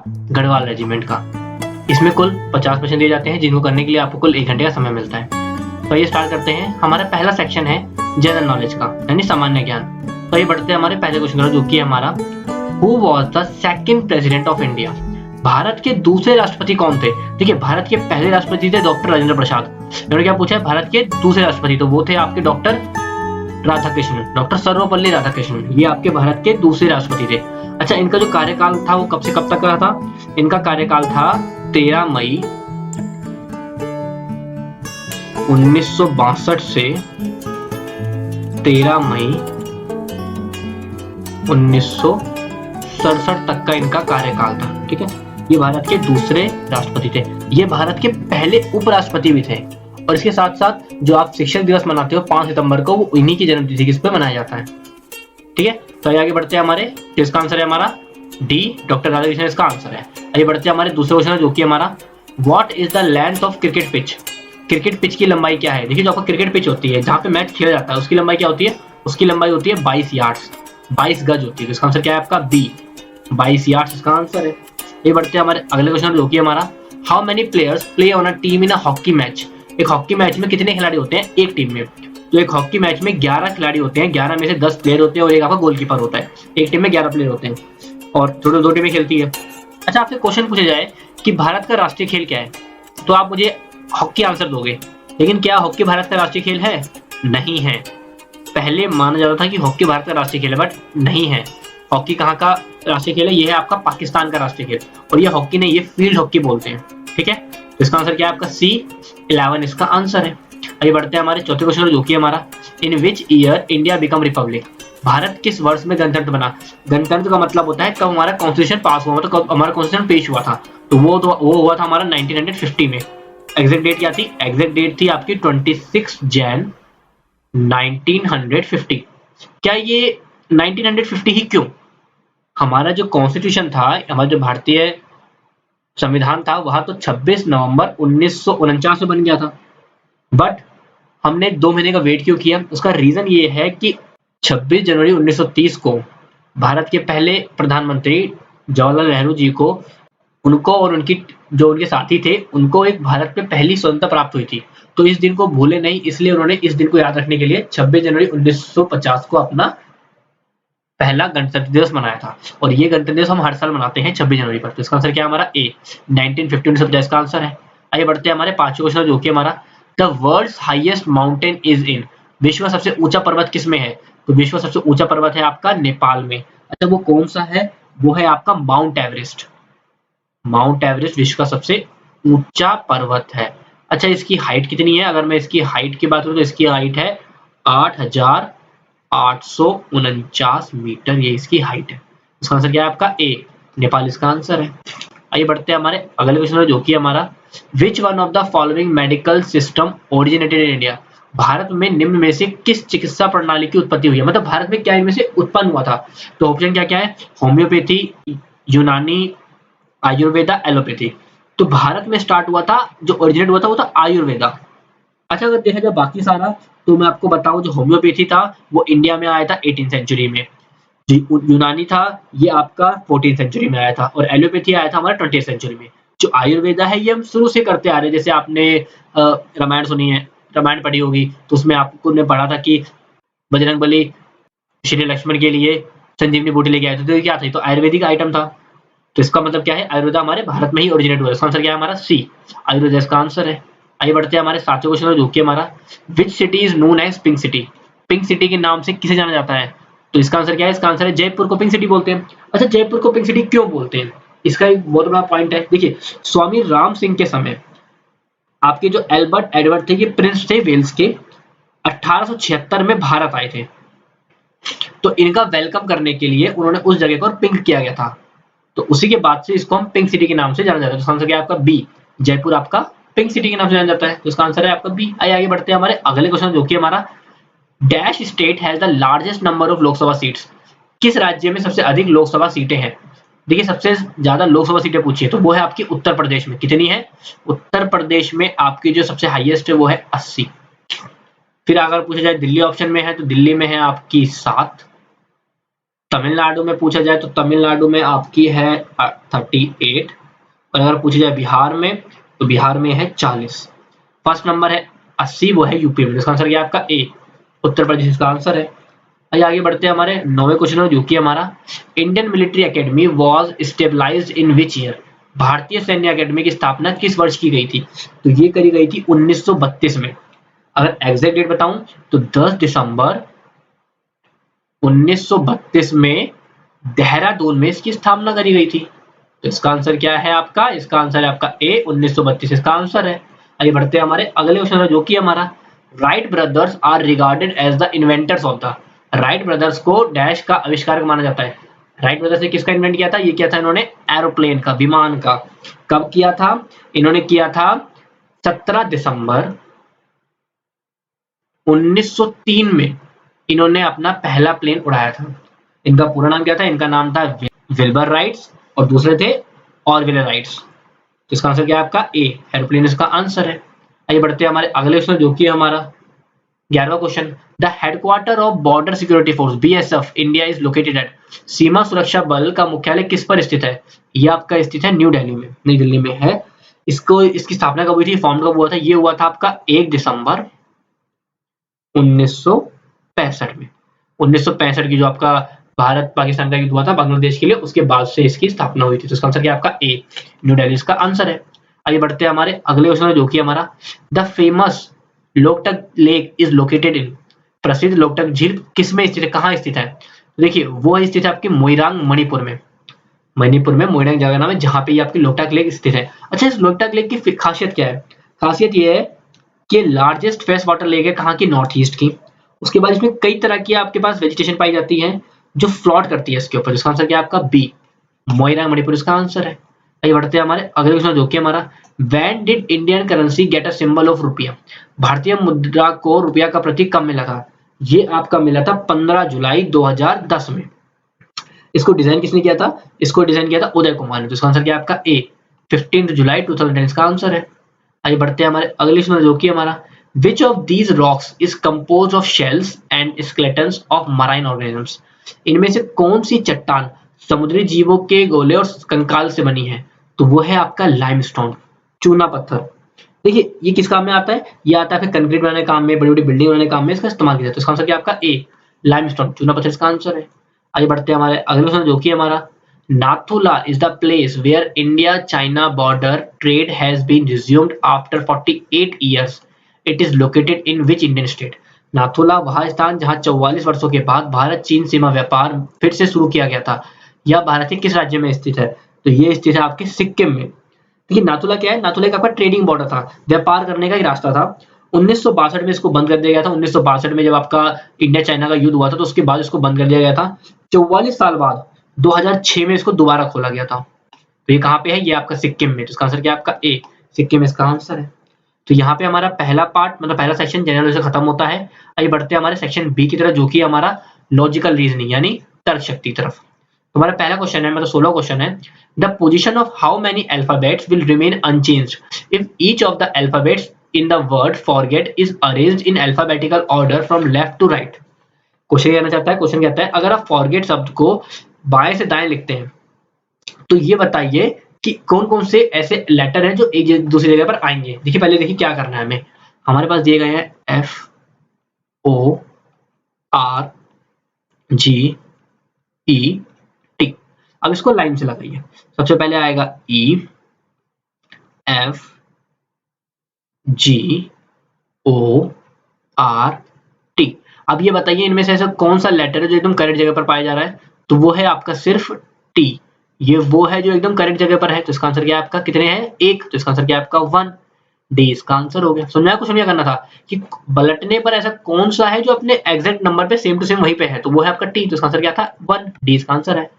Garhwal regiment का। इसमें कुल 50 क्वेश्चन दिए जाते हैं, जिनको करने के लिए आपको कुल 1 घंटे का समय मिलता है। तो ये स्टार्ट करते हैं। हमारा पहला सेक्शन है जनरल नॉलेज का, यानी सामान्य ज्ञान। तो ये बढ़ते हैं हमारे पहले क्वेश्चन का, जो कि हमारा who was the second president of India. Bharat के दूसरे राष्ट्रपति कौन थे? देखिए, भारत के पहले राष्ट्रपति थे डॉक्टर राजेंद्र प्रसाद। इन्होंने क्या पूछा है, भारत के दूसरे राष्ट्रपति, तो वो थे आपके डॉक्टर राधाकृष्णन, डॉक्टर सर्वपल्ली राधाकृष्णन। ये आपके भारत के दूसरे राष्ट्रपति थे। अच्छा, इनका जो कार्यकाल था वो कब से कब तक का था? इनका कार्यकाल था 13 मई 1962 से 13 मई 1967 तक का इनका कार्यकाल था। ठीक है, ये भारत के दूसरे राष्ट्रपति थे। ये भारत के पहले उपराष्ट्रपति भी थे। और इसके साथ साथ जो आप शिक्षक दिवस मनाते हो 5 सितंबर को, वो इन्हीं की जन्मतिथि किस पे मनाया जाता है। ठीक है, तो आगे बढ़ते हैं हमारे, इसका आंसर है हमारा डी, डॉक्टर राधाकृष्णन इसका आंसर है। आगे बढ़ते हैं हमारे दूसरे क्वेश्चन, जो कि हमारा what is the length of cricket pitch. Cricket pitch की लंबाई क्या है? देखिए, जो आपका क्रिकेट पिच होती है, जहां पे मैच खेला जाता है, उसकी लंबाई क्या होती है? उसकी लंबाई होती है 22 यार्ड्स, 22 गज होती है। इसका आंसर क्या है आपका? बी, 22 यार्ड्स इसका आंसर है। ये बढ़ते हैं हमारे अगले क्वेश्चन, जो कि हमारा how many players play on a team in a hockey match. एक हॉकी मैच में कितने खिलाड़ी होते हैं एक टीम में? तो एक हॉकी मैच में 11 खिलाड़ी होते हैं, 11 में से 10 प्लेयर होते हैं और एक आपका गोलकीपर होता है। एक टीम में 11 प्लेयर होते हैं और टोटल 2 टीमें खेलती है। अच्छा, आपसे क्वेश्चन पूछा जाए कि भारत का राष्ट्रीय खेल क्या है, तो आप मुझे हॉकी आंसर दोगे, लेकिन क्या हॉकी भारत का राष्ट्रीय खेल है? नहीं है। पहले माना जाता था कि हॉकी भारत का राष्ट्रीय खेल है, बट नहीं है। हॉकी कहाँ का राष्ट्रीय खेल है? ये है आपका पाकिस्तान का राष्ट्रीय खेल। और ये हॉकी नहीं, ये फील्ड हॉकी बोलते हैं। ठीक है, इसका आंसर क्या है आपका? सी, 11 इसका आंसर है। आगे बढ़ते हैं हमारे चौथे क्वेश्चन, जो कि हमारा in which year India become republic. Bharat किस वर्ष में गणतंत्र बना? गणतंत्र का मतलब होता है कब हमारा कॉन्स्टिट्यूशन पास हुआ, मतलब कब हमारा कॉन्स्टिट्यूशन पेश हुआ था। तो वो हुआ था हमारा 1950 में। एग्जैक्ट डेट क्या थी? एग्जैक्ट डेट थी आपकी 26 जैन 1950। क्या ये 1950 ही क्यों? हमारा जो कॉन्स्टिट्यूशन था, हमारा जो भारतीय संविधान था, वह तो 26 नवंबर 1949 में बन गया था। बट हमने 2 महीने का वेट क्यों किया? उसका रीजन ये है कि 26 जनवरी 1930 को भारत के पहले प्रधानमंत्री जवाहरलाल नेहरू जी को, उनको और उनकी जो उनके साथी थे, उनको एक भारत में पहली स्वतंत्रता प्राप्त हुई थी। तो इस दिन को भूले नहीं, इसलिए उन्होंने इस दिन को याद रखने के लिए 26 जनवरी 1950 को अपना पहला गणतंत्र दिवस मनाया था। और ये गणतंत्र दिवस हम हर साल मनाते हैं 26 जनवरी पर। तो इसका आंसर क्या है हमारा? ए, 1950 1950 का आंसर है। आइए बढ़ते हैं हमारे पांचवें क्वेश्चन, जो कि हमारा the world's highest mountain is in. विश्व का सबसे ऊंचा पर्वत किस में है? तो विश्व का सबसे ऊंचा पर्वत है आपका नेपाल में। अच्छा, वो कौन सा है? वो है आपका माउंट एवरेस्ट। माउंट एवरेस्ट विश्व का सबसे ऊंचा पर्वत है। अच्छा, इसकी हाइट कितनी है? अगर मैं इसकी हाइट की बात करूं तो इसकी हाइट है 8,849 मीटर, ये इसकी हाइट है। इसका आंसर क्या है आपका? ए, नेपाल इसका आंसर है। आइए बढ़ते हैं हमारे अगले क्वेश्चन, जो कि हमारा which one of the following medical system originated in India. Bharat में निम्न में से किस चिकित्सा प्रणाली की उत्पत्ति हुई है? मतलब भारत में क्या इनमें से उत्पन्न हुआ था? तो ऑप्शन क्या क्या है? होम्योपैथी, यूनानी, आयुर्वेदा, एलोपैथी। तो भारत में स्टार्ट हुआ था, जो ओरिजिनेट हुआ था वो था आयुर्वेदा। अच्छा, अगर देखा जाए बाकी सारा, तो मैं आपको बताऊं, जो होम्योपैथी था वो इंडिया में आया था 18 सेंचुरी में। जो यूनानी था ये आपका 14 सेंचुरी में आया था, और एलोपैथी आया था हमारा 20 सेंचुरी में। जो आयुर्वेदा है ये हम शुरू से करते आ रहे हैं। जैसे आपने रामायण सुनी है, रामायण पढ़ी होगी, तो उसमें आपको ने पढ़ा था कि बजरंगबली श्री लक्ष्मण के लिए संजीवनी बूटी लेके आए थे। तो ये क्या था? तो आयुर्वेदिक आइटम था। तो इसका मतलब क्या है? आयुर्वेदा हमारे भारत में ही ओरिजिनेट हुआ है। इसका आंसर क्या है हमारा? सी, आयुर्वेदा इसका आंसर है। आइए बढ़ते हैं हमारे सातवें क्वेश्चन, जो कि हमारा which city is known as pink city. Pink city के नाम से किसे जाना जाता है? तो इसका आंसर क्या है? इसका आंसर है जयपुर को पिंक सिटी बोलते हैं। अच्छा, जयपुर को पिंक सिटी क्यों बोलते हैं? इसका एक बहुत बड़ा पॉइंट है। देखिए, स्वामी राम सिंह के समय आपके जो एल्बर्ट एडवर्ड थे, ये प्रिंस थे वेल्स के, 1876 में भारत आए थे। तो इनका वेलकम करने के लिए उन्होंने उस जगह को पिंक किया गया था। तो उसी के बाद से इसको हम पिंक सिटी के नाम से जाना जाता है। तो इसका आंसर क्या है आपका? बी, जयपुर आपका पिंक सिटी के नाम से जाना जाता है। तो इसका आंसर है आपका बी। आगे बढ़ते हैं हमारे अगले क्वेश्चन, जो कि हमारा dash state has the largest number of Lok Sabha seats. किस राज्य में सबसे अधिक लोकसभा सीटें हैं? देखिए, सबसे ज्यादा लोकसभा सीटें पूछी है तो वो है आपकी उत्तर प्रदेश में। कितनी है? उत्तर प्रदेश में आपकी जो सबसे हाईएस्ट है वो है 80। फिर अगर पूछा जाए दिल्ली ऑप्शन में है, तो दिल्ली में है आपकी 7, तमिलनाडु में पूछा जाए तो तमिलनाडु में आपकी है 38, और अगर पूछा जाए बिहार में तो बिहार में है 40। फर्स्ट नंबर है 80, वो है यूपी में। इसका आंसर क्या है आपका ए, उत्तर प्रदेश इसका आंसर है। आगे बढ़ते हैं हमारे 9वें क्वेश्चन में, जो कि हमारा Indian military academy was stabilized in which year. भारतीय सैन्य अकेडमी की स्थापना किस वर्ष की गई थी? तो ये करी गई थी 1932 में। अगर एग्जैक्ट डेट बताऊं तो 10 दिसंबर 1932 में देहरादून में इसकी स्थापना करी गई थी। तो इसका आंसर क्या है आपका? इसका आंसर है आपका ए, 1932 इसका आंसर है। आगे बढ़ते हैं हमारे अगले क्वेश्चन में, जो कि हमारा Wright brothers are regarded as the inventors of the. Wright brothers को डैश का आविष्कारक माना जाता है। राइट ब्रदर्स ने किसका इन्वेंट किया था? ये किया था इन्होंने एरोप्लेन का, विमान का। कब किया था? इन्होंने किया था 17 दिसंबर 1903 में इन्होंने अपना पहला प्लेन उड़ाया था। इनका पूरा नाम क्या था? इनका नाम था विल्बर राइट्स, और दूसरे थे ऑरविले राइट्स। तो इसका आंसर क्या है आपका? ए, एरोप्लेन इसका आंसर है। आइए बढ़ते हैं हमारे अगले क्वेश्चन, जो कि हमारा 11वां question. The headquarter of border security force BSF India is located at. सीमा सुरक्षा बल का मुख्यालय किस पर स्थित है? यह आपका स्थित है न्यू दिल्ली में, नई दिल्ली में है। इसकी स्थापना कब हुई थी? फॉर्म कब हुआ था? ये हुआ था आपका 1 दिसंबर 1965 में। 1965 की जो आपका भारत पाकिस्तान का युद्ध हुआ था बांग्लादेश के लिए, उसके बाद से इसकी स्थापना हुई थी। तो इसका आंसर क्या आपका? ए, न्यू दिल्ली इसका आंसर है। आगे बढ़ते हैं हमारे अगले क्वेश्चन, जो कि हमारा the famous Loktak lake is located in. प्रसिद्ध लोकटक झील किस में स्थित है, कहाँ स्थित है? तो देखिए वो स्थित है आपकी मोइरांग, मणिपुर में। मणिपुर में मोइरांग जगह नाम है, जहां पे ये आपकी लोकटक लेक स्थित है। अच्छा, इस लोकटक लेक की खासियत क्या है? खासियत ये है कि लार्जेस्ट फ्रेश वाटर लेक है कहाँ की? नॉर्थ ईस्ट की। उसके बाद इसमें कई तरह की आपके पास वेजिटेशन पाई जाती है जो फ्लोट करती है इसके ऊपर। इसका आंसर क्या है आपका? बी, मोइरांग मणिपुर इसका आंसर है। आइए बढ़ते हैं हमारे अगले क्वेश्चन, जो कि हमारा when did Indian currency get a symbol of रुपया। भारतीय मुद्रा को रुपया का प्रतीक कब मिला था? ये आपका मिला था 15 जुलाई 2010 में। इसको डिजाइन किसने किया था? इसको डिजाइन किया था उदय कुमार ने। तो इसका आंसर क्या है आपका? ए, 15 जुलाई 2010 इसका आंसर है। आइए बढ़ते हैं हमारे अगले क्वेश्चन, जो कि हमारा which of these rocks is composed of shells and skeletons of marine organisms। इनमें से कौन सी चट्टान समुद्री जीवों के गोले और कंकाल से बनी है? तो वो है आपका लाइमस्टोन, चूना पत्थर। देखिए ये किस काम में आता है? ये आता है फिर कंक्रीट बनाने काम में, बड़ी बड़ी बिल्डिंग बनाने काम में इसका इस्तेमाल किया जाता है। इसका आंसर क्या आपका? ए, लाइमस्टोन, चूना पत्थर इसका आंसर है। आगे बढ़ते हैं हमारे अगले क्वेश्चन, जो कि हमारा Nathula is the place where India-China border trade has been resumed after 48 years. It is located in which Indian state? Nathula वह स्थान जहां 44 वर्षों के बाद भारत चीन सीमा व्यापार फिर से शुरू किया गया था, यह भारत के किस राज्य में स्थित है? तो ये स्थित है आपके सिक्किम में। देखिए नाथुला क्या है? नाथुला एक आपका ट्रेडिंग बॉर्डर था, व्यापार करने का एक रास्ता था। 1962 में इसको बंद कर दिया गया था। 1962 में जब आपका इंडिया चाइना का युद्ध हुआ था तो उसके बाद इसको बंद कर दिया गया था। 44 साल बाद 2006 में इसको दोबारा खोला गया था। तो ये कहाँ पे है? ये आपका सिक्किम में। तो इसका आंसर क्या है आपका? ए, सिक्किम इसका आंसर है। तो यहाँ पे हमारा पहला पार्ट मतलब पहला सेक्शन जनरल से खत्म होता है। आइए बढ़ते हैं हमारे सेक्शन बी की तरफ, जो कि हमारा लॉजिकल रीजनिंग यानी तर्क शक्ति तरफ। तो हमारा पहला क्वेश्चन है, मतलब 16 क्वेश्चन है। The position of how many alphabets will remain unchanged if each of the alphabets in the word forget is arranged in alphabetical order from left to right. Question कहना चाहता है, क्वेश्चन कहता है अगर आप फॉरगेट शब्द को बाएं से दाएं लिखते हैं तो ये बताइए कि कौन कौन से ऐसे लेटर हैं जो एक दूसरी जगह पर आएंगे। देखिए पहले देखिए क्या करना है हमें। हमारे पास दिए गए हैं F O R G E T. अब इसको लाइन से लगाइए। सबसे पहले आएगा E F G O R T. अब ये बताइए इनमें से ऐसा कौन सा लेटर है जो एकदम करेक्ट जगह पर पाया जा रहा है? तो वो है आपका सिर्फ टी। ये वो है जो एकदम करेक्ट जगह पर है। तो इसका आंसर क्या है आपका? कितने हैं? एक। तो इसका आंसर क्या है आपका? 1। डी इसका आंसर हो गया। समझ में कुछ नहीं करना था कि पलटने पर ऐसा कौन सा है जो अपने एग्जैक्ट नंबर पे सेम टू सेम वहीं पे है, तो वो है आपका टी। तो इसका आंसर क्या था? 1। डी इसका आंसर है।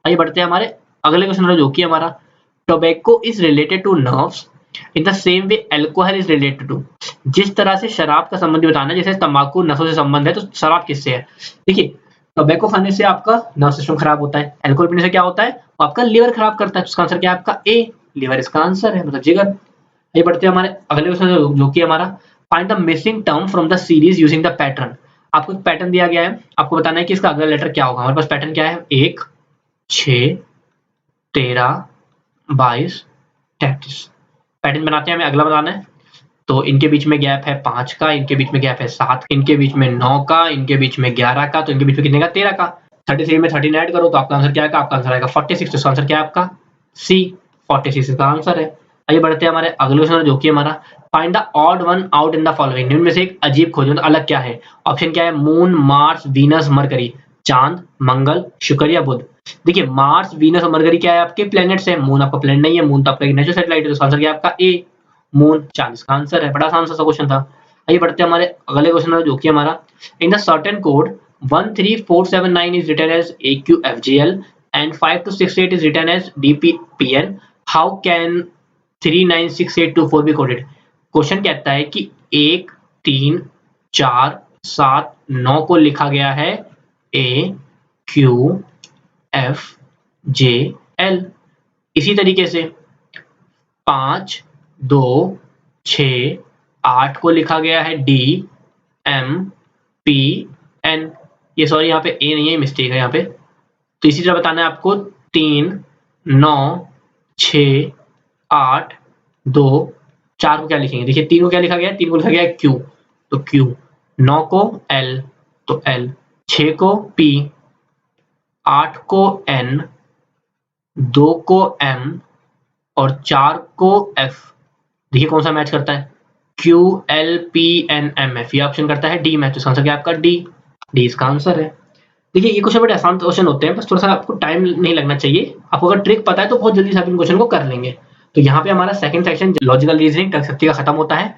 आइए बढ़ते हैं हमारे अगले क्वेश्चन जो कि हमारा tobacco is related to nerves in the same way alcohol is related to. जिस तरह से शराब का संबंध बताना है, जैसे तंबाकू नसों से संबंध है, तो शराब किससे है? देखिए टोबैको खाने से आपका नर्व सिस्टम खराब होता है, अल्कोहल पीने से क्या होता है? आपका लीवर खराब करता है। इसका आंसर क्या है आपका? ए, लीवर इसका आंसर है, मतलब जिगर। ये बढ़ते हैं हमारे अगले क्वेश्चन जो कि हमारा find the missing term from the series using the pattern. आपको एक पैटर्न दिया गया है, आपको बताना है कि इसका अगला लेटर क्या होगा। हमारे पास पैटर्न क्या है, 1, 6, 13, 22, 33। पैटर्न बनाते हैं, हमें अगला बनाना है। तो इनके बीच में गैप है 5 का, इनके बीच में गैप है 7, इनके बीच में 9 का, इनके बीच में 11 का, तो इनके बीच में कितने का, 13 का। 33 में 13 ऐड करो तो आपका आंसर क्या आएगा, आपका आंसर आएगा 46। तो इसका आंसर क्या है आपका सी, 46 इसका आंसर है। आइए बढ़ते हैं हमारे अगले क्वेश्चन जो कि हमारा find the odd one out in the following. इनमें से एक अजीब खोजो, मतलब अलग क्या है। ऑप्शन क्या है, मून, मार्स, वीनस, मरकरी। चांद, मंगल, शुक्र या बुध। देखिए मार्स, वीनस और मरकरी क्या है, आपके प्लैनेट्स है। मून आपका प्लैनेट नहीं है, मून तो आपका एक नेचुरल सैटेलाइट है। तो इसका आंसर क्या है आपका ए, मून, चांद इसका आंसर है। बड़ा आसान सा क्वेश्चन था। आइए बढ़ते हैं हमारे अगले क्वेश्चन जो कि हमारा in the certain code 13479 is written as AQFGL and 5268 is written as DPPN. How can 396824 be coded? Question कहता है कि 1, 3, 4, 7, 9 को लिखा गया है AQFJL। इसी तरीके से 5, 2, 6, 8 को लिखा गया है DMPN। ये सॉरी यहाँ पे ए नहीं है, मिस्टेक है यहाँ पे। तो इसी तरह बताना है आपको 3, 9, 6, 8, 2, 4 को क्या लिखेंगे। देखिए 3 को क्या लिखा गया है, 3 को लिखा गया है Q, तो Q, 9 को L तो L, 6 को P, 8 को N, 2 को M और 4 को F। देखिए कौन सा मैच करता है, QLPNMF। ये ऑप्शन करता है डी मैच। तो इसका आंसर क्या है आपका डी, डी इसका आंसर है। देखिए ये क्वेश्चन बड़े आसान क्वेश्चन होते हैं, बस थोड़ा सा आपको टाइम नहीं लगना चाहिए। आपको अगर ट्रिक पता है तो बहुत जल्दी से आप इन क्वेश्चन को कर लेंगे। तो यहाँ पे हमारा सेकंड सेक्शन लॉजिकल रीजनिंग तर्क शक्ति का खत्म होता है।